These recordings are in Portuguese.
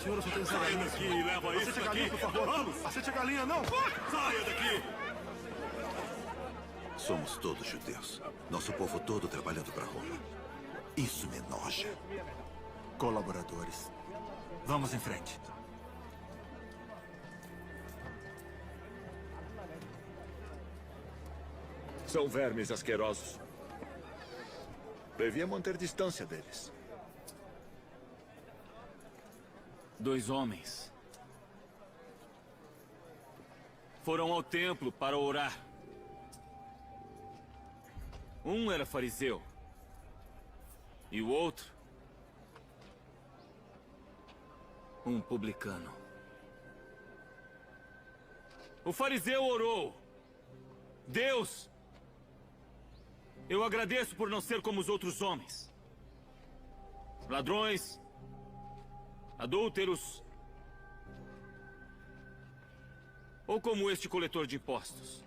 Senhor, só tem essa Saia galinha. daqui e leva isso Aceite a daqui. galinha, por favor. Vamos. Aceite a galinha, não. Saia daqui. Somos todos judeus. Nosso povo todo trabalhando para Roma. Isso me enoja. Colaboradores. Vamos em frente. São vermes asquerosos. Devia manter distância deles. 2 homens foram ao templo para orar. Um era fariseu e o outro um publicano. O fariseu orou: Deus, eu agradeço por não ser como os outros homens, ladrões, adúlteros, ou como este coletor de impostos.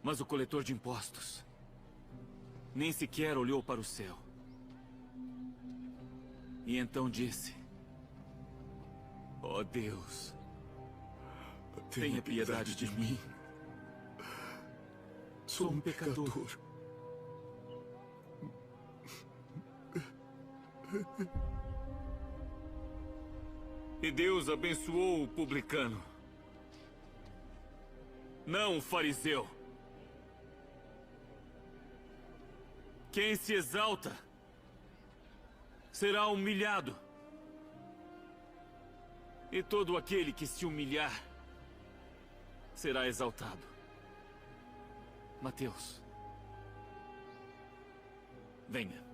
Mas o coletor de impostos nem sequer olhou para o céu. E então disse: ó Deus, tenha piedade de mim. Sou um pecador. E Deus abençoou o publicano, não o fariseu. Quem se exalta será humilhado, e todo aquele que se humilhar será exaltado. Mateus, venha.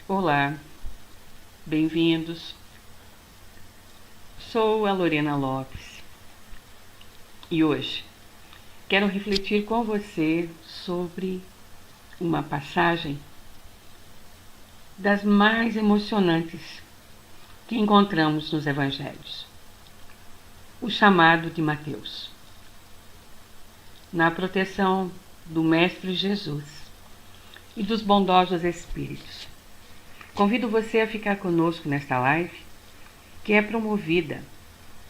Olá, bem-vindos. Sou a Lorena Lopes e hoje quero refletir com você sobre uma passagem das mais emocionantes que encontramos nos Evangelhos, o chamado de Mateus. Na proteção do Mestre Jesus e dos bondosos Espíritos, convido você a ficar conosco nesta live, que é promovida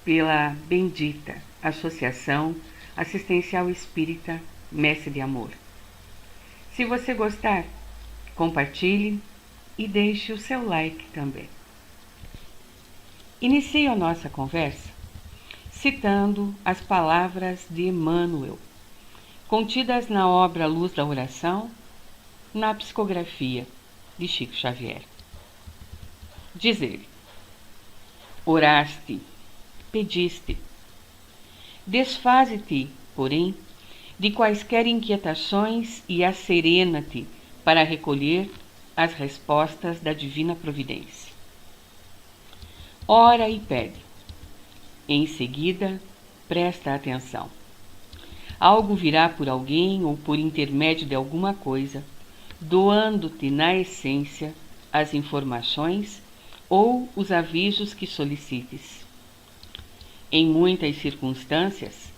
pela bendita Associação Assistencial Espírita Mestre de Amor. Se você gostar, compartilhe e deixe o seu like também. Inicio a nossa conversa citando as palavras de Emmanuel, contidas na obra Luz da Oração, na psicografia de Chico Xavier. Diz ele: oraste, pediste, desfaze-te, porém, de quaisquer inquietações e asserena-te para recolher as respostas da divina providência. Ora e pede. Em seguida, presta atenção. Algo virá por alguém ou por intermédio de alguma coisa, doando-te na essência as informações ou os avisos que solicites. Em muitas circunstâncias,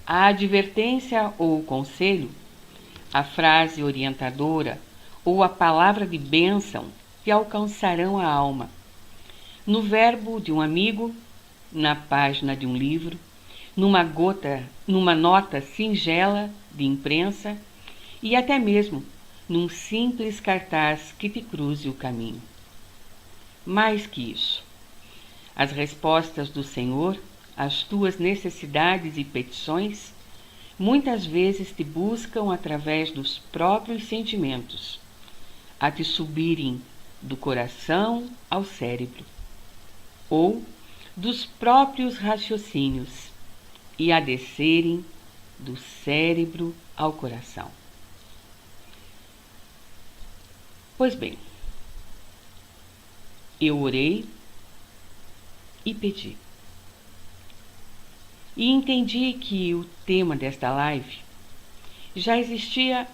a advertência ou o conselho, a frase orientadora ou a palavra de bênção te alcançarão a alma, no verbo de um amigo, na página de um livro, numa nota singela de imprensa e até mesmo num simples cartaz que te cruze o caminho. Mais que isso, as respostas do Senhor às tuas necessidades e petições muitas vezes te buscam através dos próprios sentimentos, a te subirem do coração ao cérebro, ou dos próprios raciocínios e a descerem do cérebro ao coração. Pois bem, eu orei e pedi. E entendi que o tema desta live já existia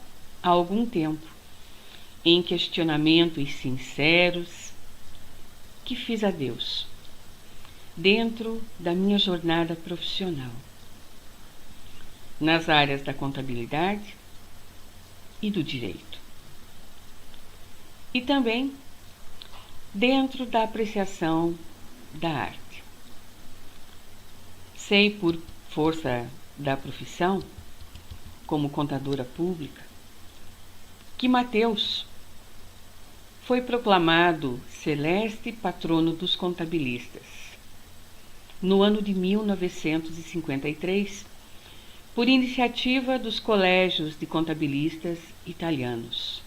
há algum tempo, em questionamentos sinceros que fiz a Deus, dentro da minha jornada profissional, nas áreas da contabilidade e do direito. E também dentro da apreciação da arte. Sei por força da profissão, como contadora pública, que Mateus foi proclamado celeste patrono dos contabilistas no ano de 1953, por iniciativa dos colégios de contabilistas italianos.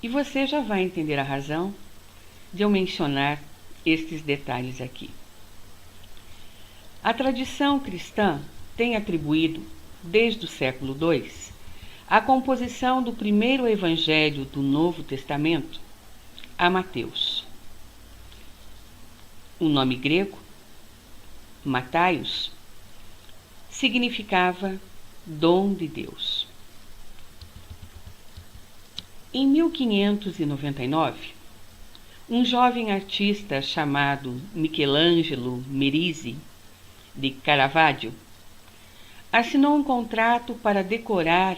E você já vai entender a razão de eu mencionar estes detalhes aqui. A tradição cristã tem atribuído, desde o século II, a composição do primeiro evangelho do Novo Testamento a Mateus. O nome grego, Mataios, significava dom de Deus. Em 1599, um jovem artista chamado Michelangelo Merisi de Caravaggio assinou um contrato para decorar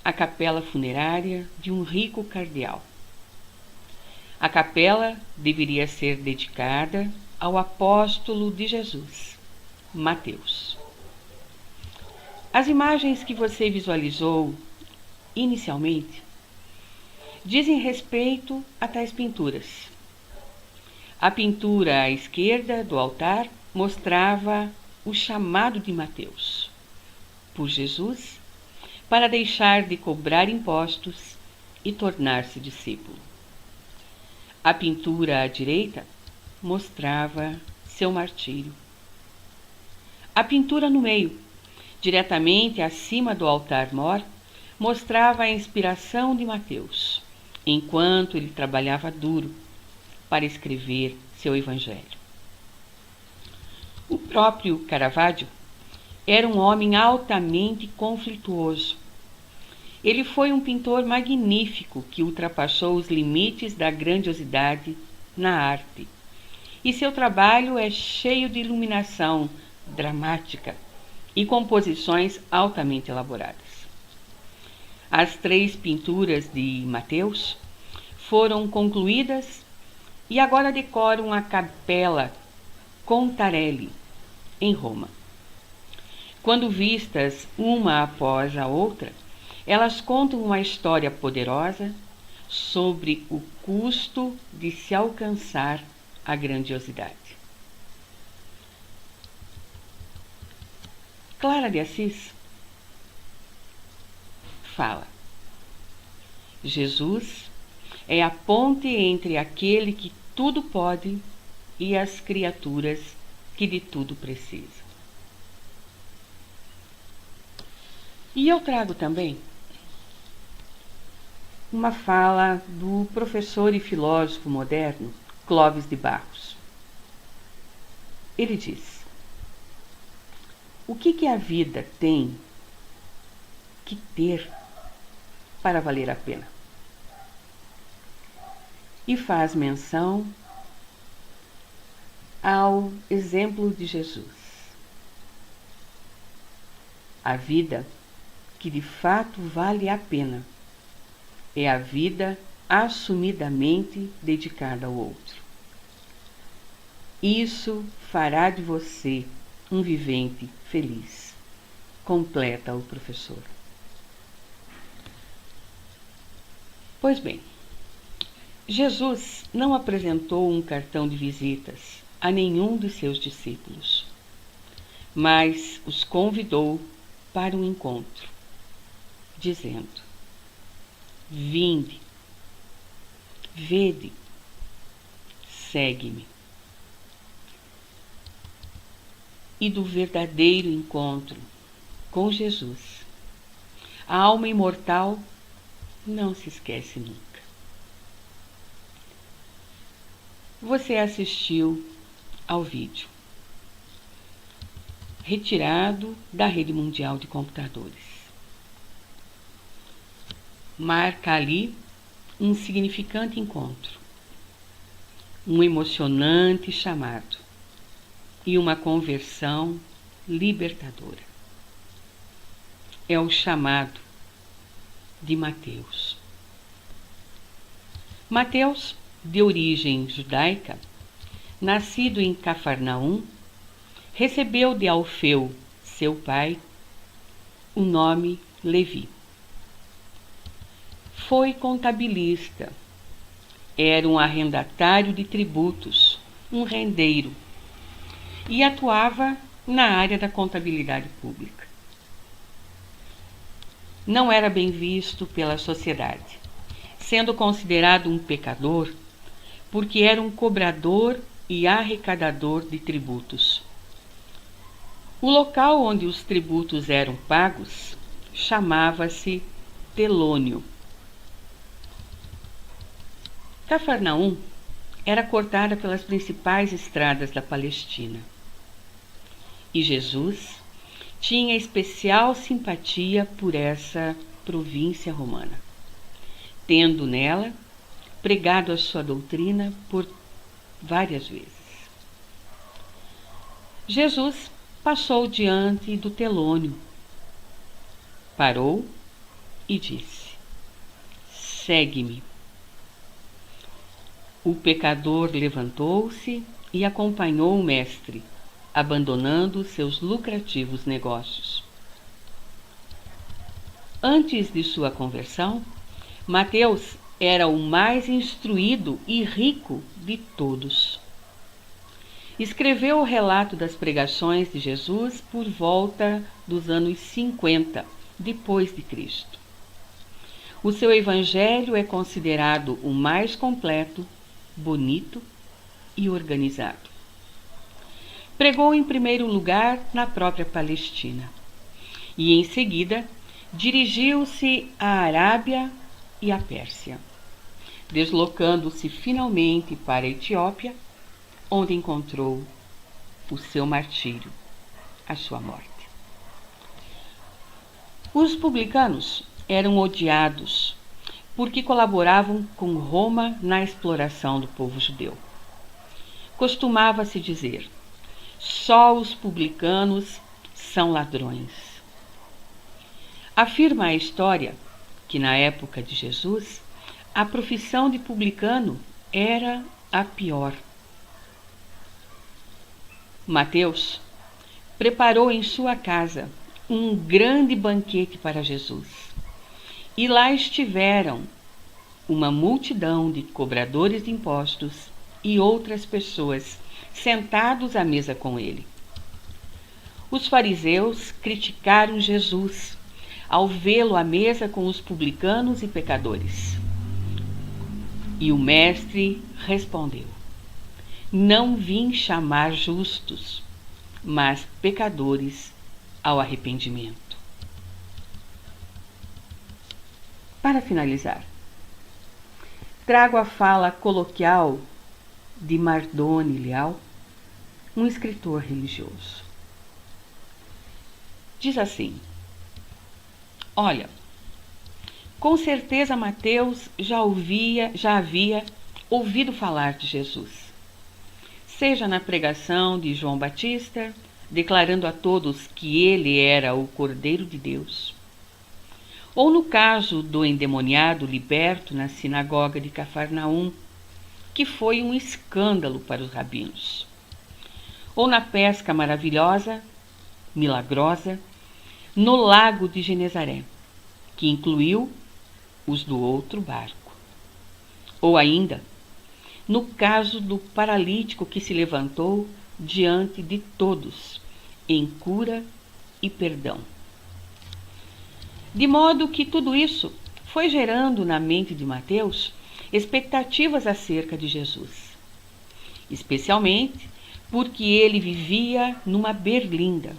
a capela funerária de um rico cardeal. A capela deveria ser dedicada ao apóstolo de Jesus, Mateus. As imagens que você visualizou inicialmente dizem respeito a tais pinturas. A pintura à esquerda do altar mostrava o chamado de Mateus por Jesus para deixar de cobrar impostos e tornar-se discípulo. A pintura à direita mostrava seu martírio. A pintura no meio, diretamente acima do altar-mor, mostrava a inspiração de Mateus, enquanto ele trabalhava duro para escrever seu evangelho. O próprio Caravaggio era um homem altamente conflituoso. Ele foi um pintor magnífico que ultrapassou os limites da grandiosidade na arte. E seu trabalho é cheio de iluminação dramática e composições altamente elaboradas. As 3 pinturas de Mateus foram concluídas e agora decoram a Capela Contarelli, em Roma. Quando vistas uma após a outra, elas contam uma história poderosa sobre o custo de se alcançar a grandiosidade. Clara de Assis fala: Jesus é a ponte entre aquele que tudo pode e as criaturas que de tudo precisam. E eu trago também uma fala do professor e filósofo moderno Clóvis de Barros. Ele diz: o que a vida tem que ter para valer a pena? E faz menção ao exemplo de Jesus. A vida que de fato vale a pena é a vida assumidamente dedicada ao outro. Isso fará de você um vivente feliz, completa o professor. Pois bem, Jesus não apresentou um cartão de visitas a nenhum de seus discípulos, mas os convidou para um encontro, dizendo: vinde, vede, segue-me. e do verdadeiro encontro com Jesus. A alma imortal não se esquece nunca. Você assistiu ao vídeo retirado da rede mundial de computadores. Marca ali um significante encontro, um emocionante chamado e uma conversão libertadora. É o chamado de Mateus. Mateus, de origem judaica, nascido em Cafarnaum, recebeu de Alfeu, seu pai, o nome Levi. Foi contabilista, era um arrendatário de tributos, um rendeiro, e atuava na área da contabilidade pública. Não era bem visto pela sociedade, sendo considerado um pecador, porque era um cobrador e arrecadador de tributos. O local onde os tributos eram pagos chamava-se Telônio. Cafarnaum era cortada pelas principais estradas da Palestina. E Jesus tinha especial simpatia por essa província romana, tendo nela pregado a sua doutrina por várias vezes. Jesus passou diante do Telônio, parou e disse: "Segue-me." O pecador levantou-se e acompanhou o mestre, abandonando seus lucrativos negócios. Antes de sua conversão, Mateus era o mais instruído e rico de todos. Escreveu o relato das pregações de Jesus por volta dos anos 50 depois de Cristo. O seu evangelho é considerado o mais completo, bonito e organizado. Pregou em primeiro lugar na própria Palestina e, em seguida, dirigiu-se à Arábia e à Pérsia, deslocando-se finalmente para a Etiópia, onde encontrou o seu martírio, a sua morte. Os publicanos eram odiados porque colaboravam com Roma na exploração do povo judeu. Costumava-se dizer: só os publicanos são ladrões. Afirma a história que, na época de Jesus, a profissão de publicano era a pior. Mateus preparou em sua casa um grande banquete para Jesus. E lá estiveram uma multidão de cobradores de impostos e outras pessoas sentados à mesa com ele. Os fariseus criticaram Jesus ao vê-lo à mesa com os publicanos e pecadores. E o mestre respondeu: "Não vim chamar justos, mas pecadores ao arrependimento." Para finalizar, trago a fala coloquial de Mardoni Leal, um escritor religioso. Diz assim: "Olha, com certeza Mateus já havia ouvido falar de Jesus, seja na pregação de João Batista, declarando a todos que ele era o Cordeiro de Deus, ou no caso do endemoniado liberto na sinagoga de Cafarnaum, que foi um escândalo para os rabinos, ou na pesca maravilhosa, milagrosa, no lago de Genezaré, que incluiu os do outro barco, ou ainda no caso do paralítico que se levantou diante de todos em cura e perdão. De modo que tudo isso foi gerando na mente de Mateus expectativas acerca de Jesus, especialmente porque ele vivia numa berlinda.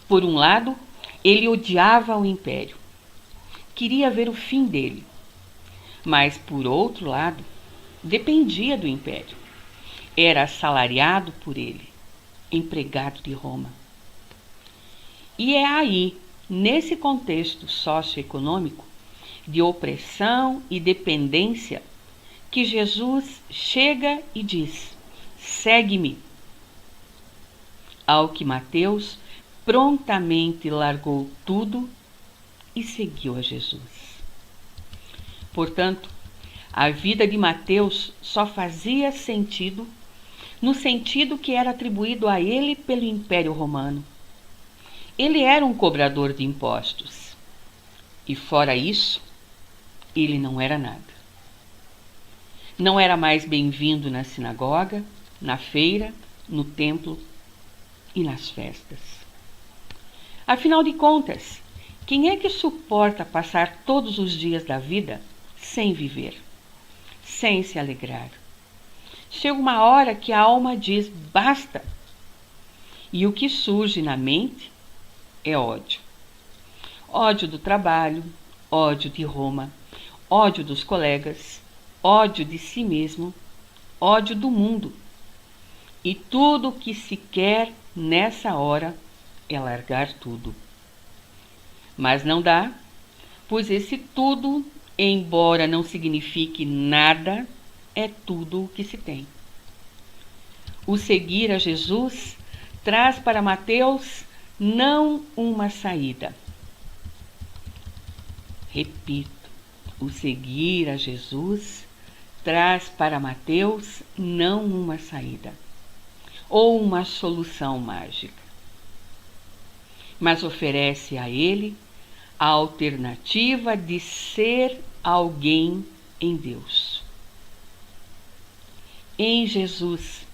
Por um lado, ele odiava o império, queria ver o fim dele, mas, por outro lado, dependia do império. Era assalariado por ele, empregado de Roma. E é aí, nesse contexto socioeconômico de opressão e dependência, que Jesus chega e diz: segue-me. Ao que Mateus prontamente largou tudo e seguiu a Jesus. Portanto, a vida de Mateus só fazia sentido no sentido que era atribuído a ele pelo Império Romano. Ele era um cobrador de impostos. E fora isso, ele não era nada. Não era mais bem-vindo na sinagoga, na feira, no templo e nas festas. Afinal de contas, quem é que suporta passar todos os dias da vida sem viver, sem se alegrar? Chega uma hora que a alma diz basta, e o que surge na mente é ódio. Ódio do trabalho, ódio de Roma, ódio dos colegas, ódio de si mesmo, ódio do mundo. E tudo o que se quer nessa hora é largar tudo. Mas não dá, pois esse tudo, embora não signifique nada, é tudo o que se tem. O seguir a Jesus traz para Mateus não uma saída. Repito, o seguir a Jesus traz para Mateus não uma saída ou uma solução mágica, mas oferece a ele a alternativa de ser alguém em Deus. Em Jesus,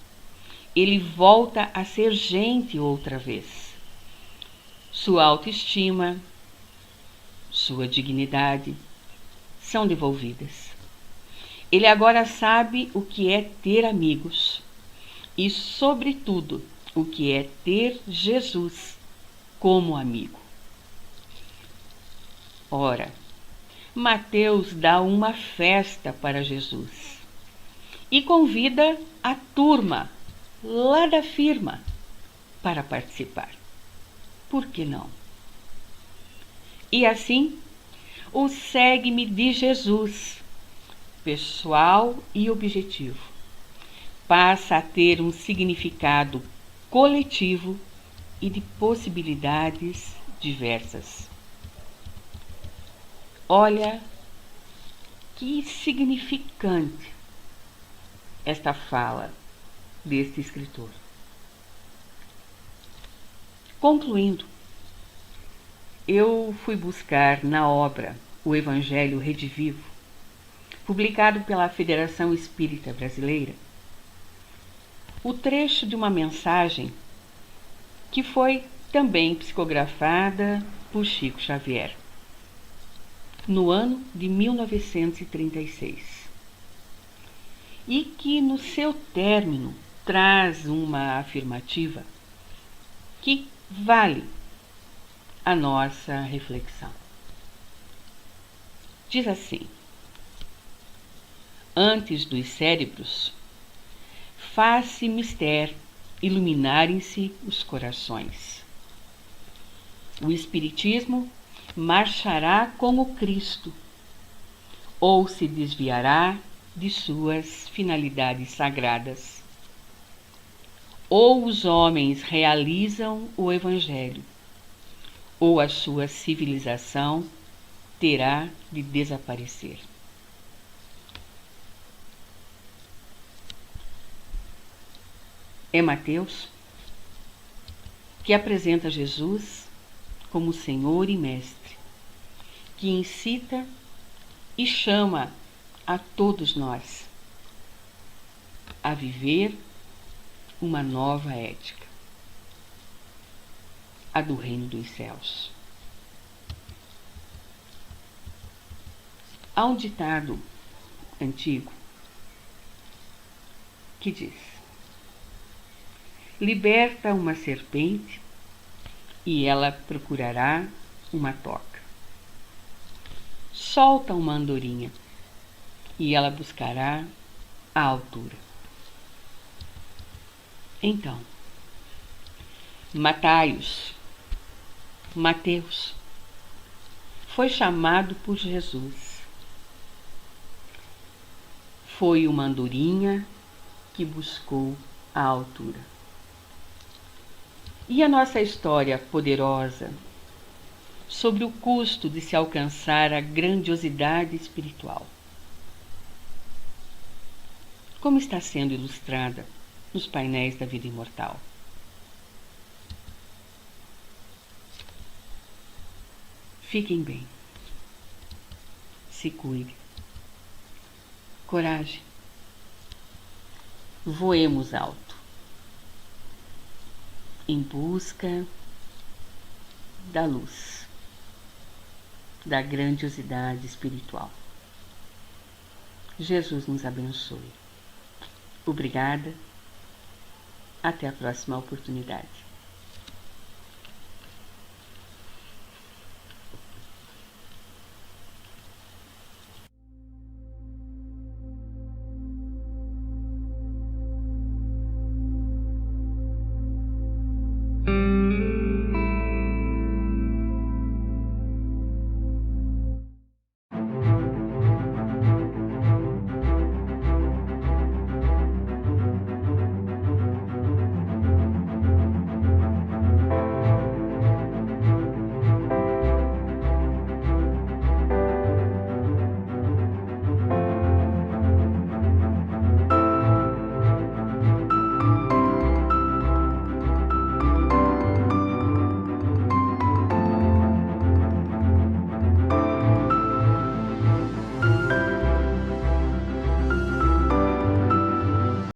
ele volta a ser gente outra vez. Sua autoestima, sua dignidade são devolvidas. Ele agora sabe o que é ter amigos e, sobretudo, o que é ter Jesus como amigo. Ora, Mateus dá uma festa para Jesus e convida a turma lá da firma para participar. Por que não? E assim, o segue-me de Jesus, pessoal e objetivo, passa a ter um significado coletivo e de possibilidades diversas. Olha que significante esta fala deste escritor. Concluindo, eu fui buscar na obra O Evangelho Redivivo, publicado pela Federação Espírita Brasileira, o trecho de uma mensagem que foi também psicografada por Chico Xavier, no ano de 1936, e que no seu término traz uma afirmativa que vale a nossa reflexão. Diz assim: antes dos cérebros, faz-se mister iluminarem-se os corações. O Espiritismo marchará como Cristo, ou se desviará de suas finalidades sagradas. Ou os homens realizam o Evangelho, ou a sua civilização terá de desaparecer. É Mateus que apresenta Jesus como Senhor e Mestre, que incita e chama a todos nós a viver uma nova ética, a do reino dos céus. Há um ditado antigo que diz: liberta uma serpente e ela procurará uma toca. Solta uma andorinha e ela buscará a altura. Então, Mateus, foi chamado por Jesus. Foi uma andorinha que buscou a altura. E a nossa história poderosa sobre o custo de se alcançar a grandiosidade espiritual? Como está sendo ilustrada nos painéis da vida imortal? Fiquem bem. Se cuide. Coragem. Voemos alto, em busca da luz, da grandiosidade espiritual. Jesus nos abençoe. Obrigada. Até a próxima oportunidade.